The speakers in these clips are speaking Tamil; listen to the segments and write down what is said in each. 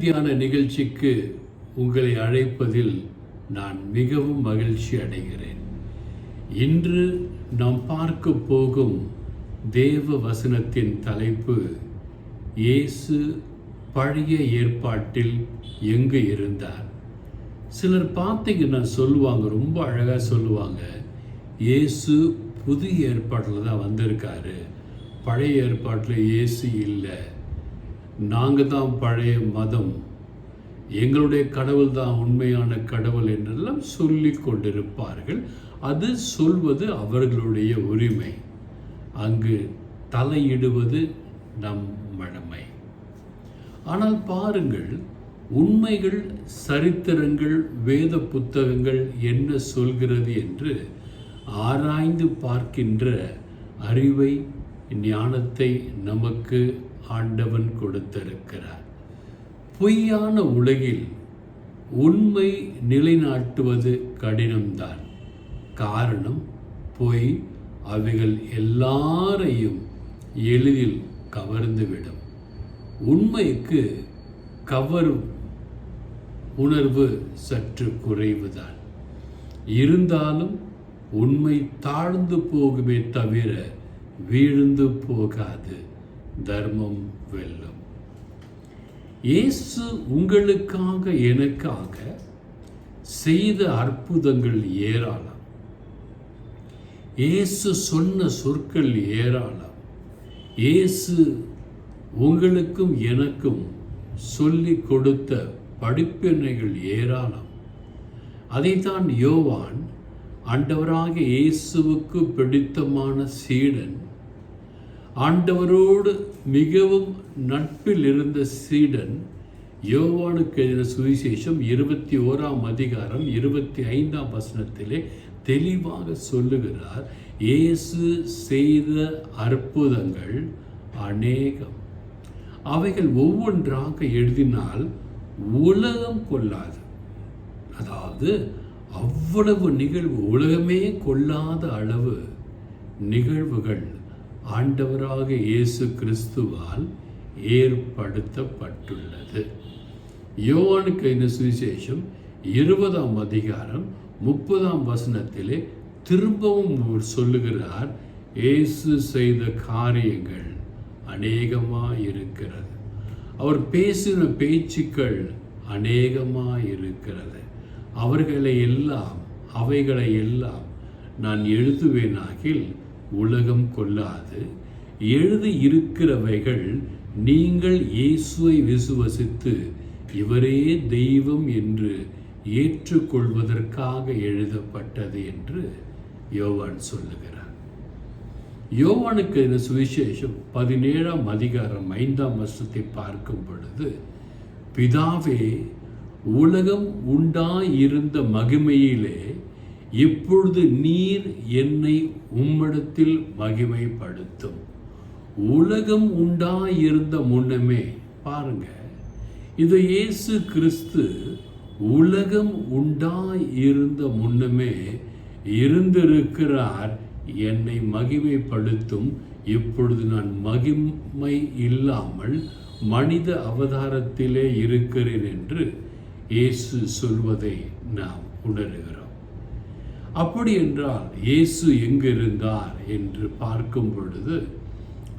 தியான நிகழ்ச்சிக்கு உங்களை அழைப்பதில் நான் மிகவும் மகிழ்ச்சி அடைகிறேன். இன்று நாம் பார்க்க போகும் தேவ வசனத்தின் தலைப்பு, இயேசு பழைய ஏற்பாட்டில் எங்கு இருந்தார். சிலர் பார்த்தீங்கன்னா சொல்லுவாங்க, ரொம்ப அழகாக சொல்லுவாங்க, இயேசு புதிய ஏற்பாட்டில் தான் வந்திருக்காரு, பழைய ஏற்பாட்டில் இயேசு இல்லை, நாங்கள் தான் பழைய மதம், எங்களுடைய கடவுள் தான் உண்மையான கடவுள் என்றெல்லாம் சொல்லி கொண்டிருப்பார்கள். அது சொல்வது அவர்களுடைய உரிமை. அங்கு தலையிடுவது நம் மடமை. ஆனால் பாருங்கள், உண்மைகள், சரித்திரங்கள், வேத புத்தகங்கள் என்ன சொல்கிறது என்று ஆராய்ந்து பார்க்கின்ற அறிவை, ஞானத்தை நமக்கு ஆண்டவன் கொடுத்திருக்கிறார். பொய்யான உலகில் உண்மை நிலைநாட்டுவது கடினம்தான். காரணம், பொய் அவைகள் எல்லாரையும் எளிதில் கவர்ந்துவிடும். உண்மைக்கு கவரும் உணர்வு சற்று குறைவுதான். இருந்தாலும் உண்மை தாழ்ந்து போகுமே தவிர வீழ்ந்து போகாது. தர்மம் வெல்லும். இயேசு உங்களுக்காக எனக்காக செய்த அற்புதங்கள் ஏராளம். இயேசு சொன்ன சொற்கள் ஏராளம். இயேசு உங்களுக்கும் எனக்கும் சொல்லிக் கொடுத்த படிப்பினைகள் ஏராளம். அதைத்தான் யோவான், ஆண்டவராக இயேசுவுக்கு பிடித்தமான சீடன், ஆண்டவரோடு மிகவும் நட்பில் இருந்த சீடன், யோவானுக்கு எழுதின சுவிசேஷம் 21ஆம் அதிகாரம் 25ஆம் வசனத்திலே தெளிவாக சொல்லுகிறார், இயேசு செய்த அற்புதங்கள் அநேகம், அவைகள் ஒவ்வொன்றாக எழுதினால் உலகம் கொள்ளாது. அதாவது அவ்வளவு நிகழ்வு, உலகமே கொள்ளாத அளவு நிகழ்வுகள் ஆண்டவராக இயேசு கிறிஸ்துவால் ஏற்படுத்தப்பட்டுள்ளது. யோவானுக்கு இந்த சுவிசேஷம் 20ஆம் அதிகாரம் 30ஆம் வசனத்திலே திரும்பவும் சொல்லுகிறார், இயேசு செய்த காரியங்கள் அநேகமாக இருக்கிறது, அவர் பேசின பேச்சுக்கள் அநேகமாக இருக்கிறது, அவைகளை எல்லாம் நான் எழுதுவேனாகில் உலகம் கொள்ளாது. எழுதி இருக்கிறவைகள் நீங்கள் இயேசுவை விசுவசித்து இவரே தெய்வம் என்று ஏற்றுக்கொள்வதற்காக எழுதப்பட்டது என்று யோவான் சொல்லுகிறார். யோவானுக்கு இந்த சுவிசேஷம் 17ஆம் அதிகாரம் 5ஆம் வசனத்தை பார்க்கும் பொழுது, பிதாவே, உலகம் உண்டாயிருந்த மகிமையிலே இப்பொழுது நீர் என்னை உம்மிடத்தில் மகிமைப்படுத்தும். உலகம் உண்டாயிருந்த முன்னமே, பாருங்க, இது இயேசு கிறிஸ்து உலகம் உண்டாயிருந்த முன்னமே இருந்திருக்கிறார், என்னை மகிமைப்படுத்தும். இப்பொழுது நான் மகிமை இல்லாமல் மனித அவதாரத்திலே இருக்கிறேன் என்று இயேசு சொல்வதை நாம் உணர்கிறோம். அப்படி என்றால் இயேசு எங்கிருந்தார் என்று பார்க்கும் பொழுது,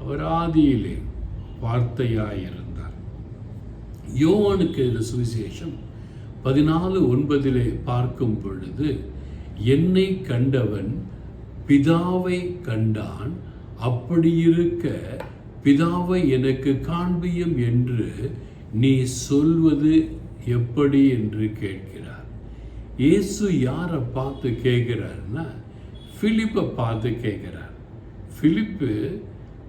அவர் ஆதியிலே வார்த்தையாயிருந்தார். யோவானுக்கு எழுதின சுவிசேஷம் 14:9 பார்க்கும் பொழுது, என்னை கண்டவன் பிதாவை கண்டான், அப்படியிருக்க பிதாவை எனக்கு காண்பியும் என்று நீ சொல்வது எப்படி என்று கேட்கிறார். இயேசு யாரை பார்த்து கேட்கிறார்னா, பிலிப்பை பார்த்து கேட்கிறார். பிலிப்பு,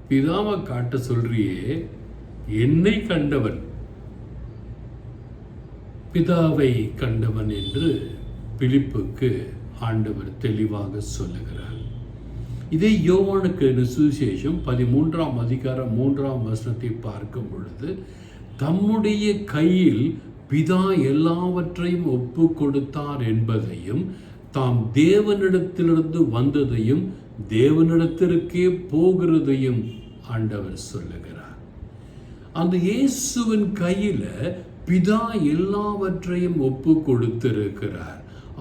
பிதாவை காட்ட சொல்றியே, என்னை கண்டவன் பிதாவை கண்டவன் என்று பிலிப்புக்கு ஆண்டவர் தெளிவாக சொல்லுகிறார். இதே யோவானுக்கு சுவிசேஷம் 13ஆம் அதிகாரம் 3ஆம் வசனத்தை பார்க்கும் பொழுது, தம்முடைய கையில் பிதா எல்லாவற்றையும் ஒப்பு கொடுத்தார் என்பதையும், தாம் தேவனிடத்திலிருந்து வந்ததையும் தேவனிடத்திற்கே போகிறதையும் ஆண்டவர் சொல்லுகிறார். அந்த இயேசுவின் கையில் பிதா எல்லாவற்றையும் ஒப்பு கொடுத்திருக்கிறார்.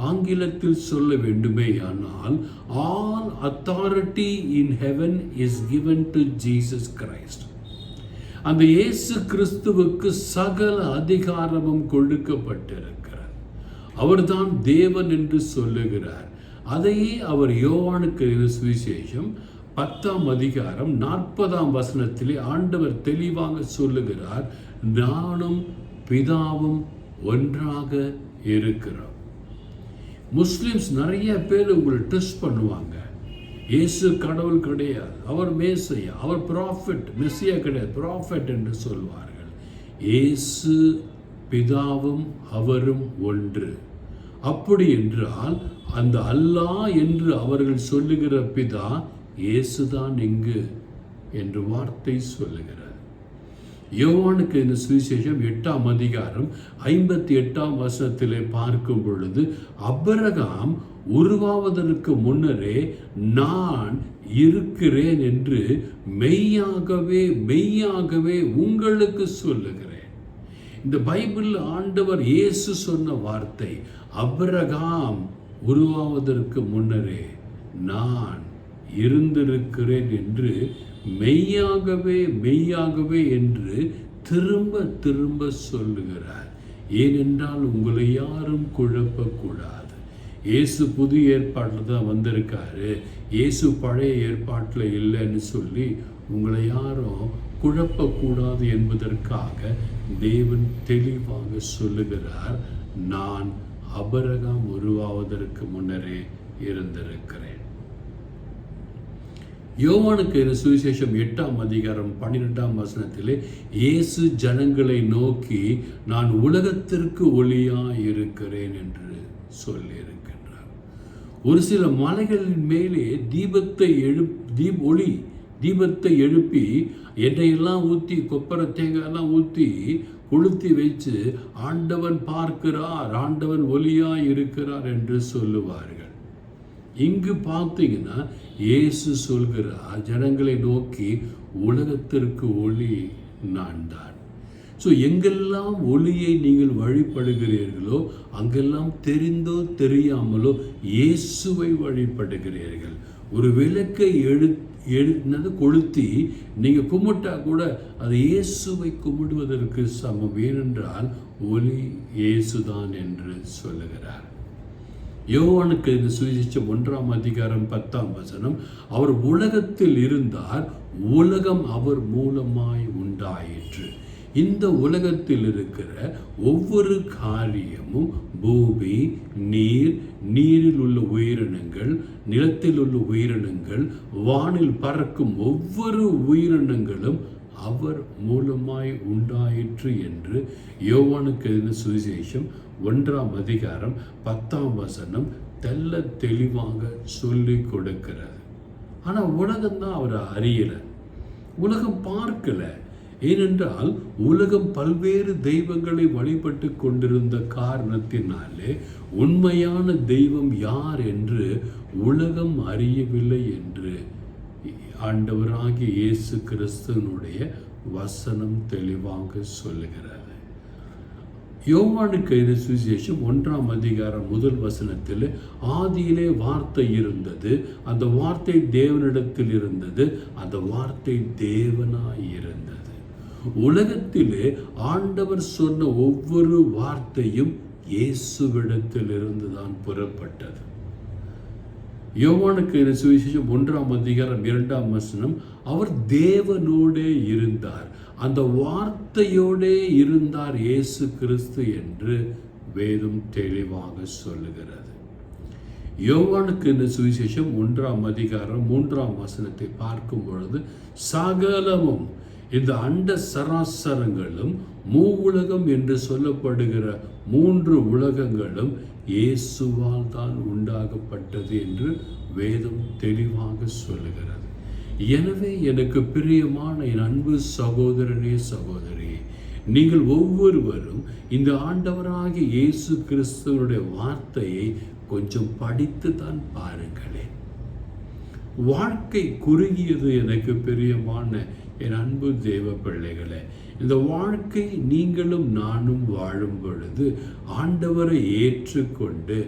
ஆங்கிலத்தில் சொல்ல வேண்டுமேயானால், all authority in heaven is given to Jesus Christ. அந்த இயேசு கிறிஸ்துவுக்கு சகல அதிகாரமும் கொடுக்கப்பட்டிருக்கிறார். அவர்தான் தேவன் என்று சொல்லுகிறார். அதையே அவர் யோவானுக்கு எழுதின சுவிசேஷம் 10ஆம் அதிகாரம் 40ஆம் வசனத்திலே ஆண்டவர் தெளிவாக சொல்லுகிறார், நானும் பிதாவும் ஒன்றாக இருக்கிறோம். முஸ்லிம்ஸ் நிறைய பேர் உங்களை டெஸ்ட் பண்ணுவாங்க. இயேசு கடவுள் கிடையாது, அவர் மேசியா, அவர் ப்ராஃபெட், மெஸ்ஸியா கிடையாது, ப்ராஃபெட் என்று சொல்வார்கள். இயேசு பிதாவும் அவரும் ஒன்று. அப்படி என்றால் அந்த அல்லாஹ் என்று அவர்கள் சொல்லுகிற பிதா இயேசுதான் எங்கு என்று வார்த்தை சொல்லுகிறார். யோவானுக்கு இந்த சுவிசேஷம் 8ஆம் அதிகாரம் 58ஆம் வசனத்திலே பார்க்கும் பொழுது, ஆபிரகாம் உருவாவதற்கு முன்னரே நான் இருக்கிறேன் என்று மெய்யாகவே மெய்யாகவே உங்களுக்கு சொல்லுகிறேன். இந்த பைபிள் ஆண்டவர் இயேசு சொன்ன வார்த்தை, ஆபிரகாம் உருவாவதற்கு முன்னரே நான் இருந்திருக்கிறேன் என்று மெய்யாகவே மெய்யாகவே என்று திரும்ப திரும்ப சொல்லுகிறார். ஏனென்றால் உங்களை யாரும் குழப்பக்கூடாது. இயேசு புதிய ஏற்பாட்டில் தான் வந்திருக்காரு, இயேசு பழைய ஏற்பாட்டில் இல்லைன்னு சொல்லி உங்களை யாரும் குழப்பக்கூடாது என்பதற்காக தேவன் தெளிவாக சொல்லுகிறார், நான் ஆபிரகாம் உருவாவதற்கு முன்னரே இருந்திருக்கிறேன். யோவானுக்கு சுவிசேஷம் 8ஆம் அதிகாரம் 12ஆம் வசனத்திலே இயேசு ஜனங்களை நோக்கி, நான் உலகத்திற்கு ஒளியாய் இருக்கிறேன் என்று சொல்லியிருக்கின்றார். ஒரு சில மலைகளின் மேலே தீபத்தை எழுப்பி எண்ணெயெல்லாம் ஊற்றி, கொப்பரை தேங்காயெல்லாம் ஊற்றி கொளுத்தி வச்சு ஆண்டவன் பார்க்கிறார், ஆண்டவன் ஒளியாய் இருக்கிறார் என்று சொல்லுவார்கள். இங்கு பார்த்தீங்கன்னா இயேசு சொல்கிறார், ஜனங்களை நோக்கி உலகத்திற்கு ஒளி நான் தான். ஸோ எங்கெல்லாம் ஒளியை நீங்கள் வழிபடுகிறீர்களோ அங்கெல்லாம் தெரிந்தோ தெரியாமலோ இயேசுவை வழிபடுகிறீர்கள். ஒரு விளக்கை கொளுத்தி நீங்கள் கும்பிட்டா கூட அது இயேசுவை கும்பிடுவதற்கு சமம். ஏனென்றால் ஒளி இயேசுதான் என்று சொல்லுகிறார். யோவானுக்கு இந்த சுவிசேஷம் 1ஆம் அதிகாரம் 10ஆம் வசனம், அவர் உலகத்தில் இருந்தார், உலகம் அவர் மூலமாய் உண்டாயிற்று. இந்த உலகத்தில் இருக்கிற ஒவ்வொரு காரியமும், பூமி, நீர், நீரில் உள்ள உயிரினங்கள், நிலத்தில் உள்ள உயிரினங்கள், வானில் பறக்கும் ஒவ்வொரு உயிரினங்களும் அவர் மூலமாய் உண்டாயிற்று என்று யோவானுக்கு எழுதின சுவிசேஷம் 1ஆம் அதிகாரம் 10ஆம் வசனம் தெல்ல தெளிவாக சொல்லி கொடுக்கிறது. ஆனால் உலகம்தான் அவரை அறியலை, உலகம் பார்க்கல. ஏனென்றால் உலகம் பல்வேறு தெய்வங்களை வழிபட்டு கொண்டிருந்த காரணத்தினாலே உண்மையான தெய்வம் யார் என்று உலகம் அறியவில்லை என்று ஆண்டவராகிய இயேசு கிறிஸ்துவினுடைய வசனம் தெளிவாக சொல்லுகிறது. யோவானுக்கு எழுதின சுவிசேஷம் 1ஆம் அதிகாரம் 1 வசனத்தில், ஆதியிலே வார்த்தை இருந்தது, அந்த வார்த்தை தேவனிடத்தில் இருந்தது, அந்த வார்த்தை தேவனாய் இருந்தது. உலகத்திலே ஆண்டவர் சொன்ன ஒவ்வொரு வார்த்தையும் இயேசுவிடத்தில் இருந்துதான் புறப்பட்டது. யோவானுக்கு சுவிசேஷம் 1ஆம் அதிகாரம் 2ஆம் வசனம், அவர் தேவனோடே இருந்தார், அந்த வார்த்தையோடே இருந்தார் இயேசு கிறிஸ்து என்று வேதம் தெளிவாக சொல்லுகிறது. யோவானுக்கு சுவிசேஷம் 1ஆம் அதிகாரம் 3ஆம் வசனத்தை பார்க்கும் பொழுது, சகலமும், இந்த அண்ட சராசரங்களும் மூவுலகம் என்று சொல்லப்படுகிற 3 உலகங்களும் இயேசுவால் தான் உண்டாகப்பட்டது என்று வேதம் தெளிவாக சொல்லுகிறது. எனவே எனக்கு பிரியமான என் அன்பு சகோதரனே, சகோதரி, நீங்கள் ஒவ்வொருவரும் இந்த ஆண்டவராகிய இயேசு கிறிஸ்துவனுடைய வார்த்தையை கொஞ்சம் படித்து தான் பாருங்களேன். வாழ்க்கை குறுகியது எனக்கு பிரியமான என் அன்பு தேவ பிள்ளைகளே. இந்த வாழ்க்கை நீங்களும் நானும் வாழும் பொழுது ஆண்டவரை ஏற்றுக்கொண்டு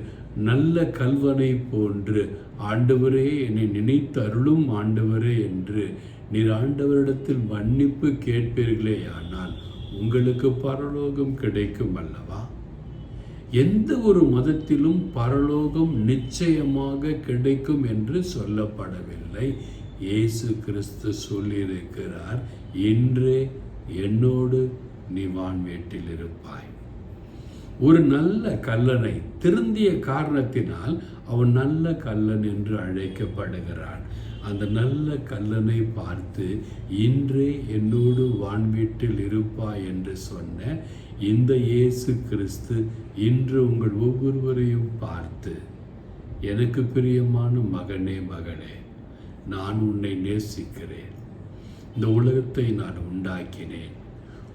நல்ல கல்வனை போன்று, ஆண்டவரே என்னை நினைத்து அருளும் ஆண்டவரே என்று நீர் ஆண்டவரிடத்தில் மன்னிப்பு கேட்பீர்களே ஆனால் உங்களுக்கு பரலோகம் கிடைக்கும் அல்லவா? எந்த ஒரு மதத்திலும் பரலோகம் நிச்சயமாக கிடைக்கும் என்று சொல்லப்படவில்லை. இயேசு கிறிஸ்து சொல்லியிருக்கிறார், இன்றே என்னோடு நீ வான்வீட்டில் இருப்பாய். ஒரு நல்ல கல்லனை திருந்திய காரணத்தினால் அவன் நல்ல கல்லன் என்று அழைக்கப்படுகிறான். அந்த நல்ல கல்லனை பார்த்து இன்றே என்னோடு வான்வீட்டில் இருப்பாய் என்று சொன்ன இந்த இயேசு கிறிஸ்து இன்று உங்கள் ஒவ்வொருவரையும் பார்த்து, எனக்கு பிரியமான மகனே மகளே, நான் உன்னை நேசிக்கிறேன். இந்த உலகத்தை நான் உண்டாக்கினேன்.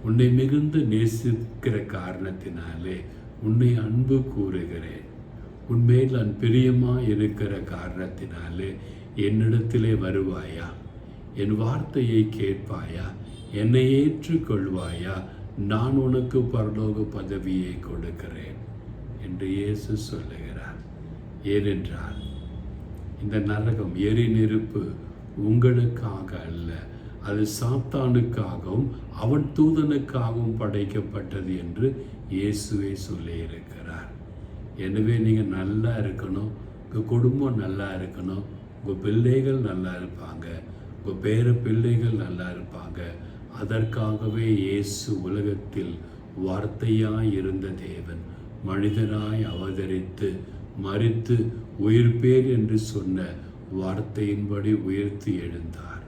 உன்னை மிகுந்த நேசிக்கிற காரணத்தினாலே உன்னை அன்பு கூறுகிறேன். உன்மேல் நான் பிரியமாக இருக்கிற காரணத்தினாலே என்னிடத்திலே வருவாயா? என் வார்த்தையை கேட்பாயா? என்னை ஏற்றுக்கொள்வாயா? நான் உனக்கு பரலோக பதவியை கொடுக்கிறேன் என்று இயேசு சொல்லுகிறார். ஏனென்றால் இந்த நரகம் எரி நெருப்பு உங்களுக்காக அல்ல, அது சாத்தானுக்காகவும் அவன் தூதனுக்காகவும் படைக்கப்பட்டது என்று இயேசுவே சொல்லியிருக்கிறார். எனவே நீங்கள் நல்லா இருக்கணும், உங்கள் குடும்பம் நல்லா இருக்கணும், உங்கள் பிள்ளைகள் நல்லா இருப்பாங்க, உங்கள் பேர பிள்ளைகள் நல்லா இருப்பாங்க. அதற்காகவே இயேசு உலகத்தில் வார்த்தையாய் இருந்த தேவன் மனிதனாய் அவதரித்து மரித்து உயிர்ப்பேர் என்று சொன்ன வார்த்தையின்படி உயர்த்தி எழுந்தார்.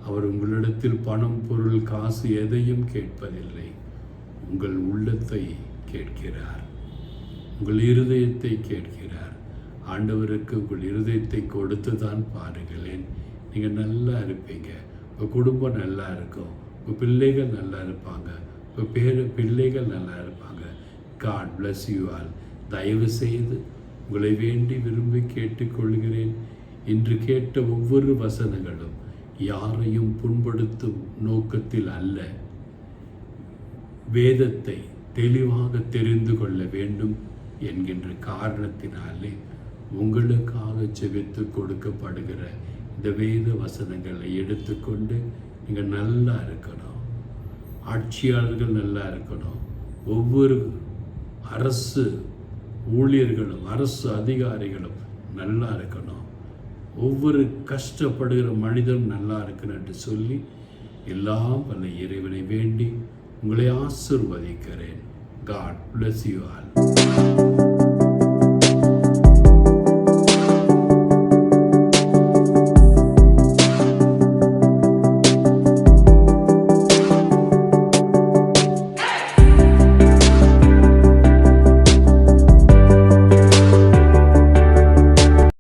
அவர் உங்களிடத்தில் பணம், பொருள், காசு எதையும் கேட்பதில்லை. உங்கள் உள்ளத்தை கேட்கிறார், உங்கள் இருதயத்தை கேட்கிறார். ஆண்டவருக்கு உங்கள் இருதயத்தை கொடுத்து தான் பாருங்களேன், நீங்கள் நல்லா இருப்பீங்க, உங்கள் குடும்பம் நல்லா இருக்கும், உங்கள் பிள்ளைகள் நல்லா இருப்பாங்க, உங்கள் பிள்ளைகள் நல்லா இருப்பாங்க. God bless you all. தயவு செய்து உங்களை வேண்டி விரும்பி கேட்டுக்கொள்கிறேன். இன்று கேட்ட ஒவ்வொரு வசனங்களும் யாரையும் புண்படுத்தும் நோக்கத்தில் அல்ல, வேதத்தை தெளிவாக தெரிந்து கொள்ள வேண்டும் என்கின்ற காரணத்தினாலே உங்களுக்காக செபித்து கொடுக்கப்படுகிற இந்த வேத வசனங்களை எடுத்துக்கொண்டு நீங்கள் நல்லா இருக்கணும். ஆட்சியாளர்கள் நல்லா இருக்கணும். ஒவ்வொரு அரசு ஊழியர்களும் அரசு அதிகாரிகளும் நல்லா இருக்கணும். ஒவ்வொரு கஷ்டப்படுகிற மனிதனும் நல்லா இருக்கணும் என்று சொல்லி எல்லாம் வல்ல இறைவனை வேண்டி உங்களை ஆசீர்வதிக்கிறேன். God bless you all.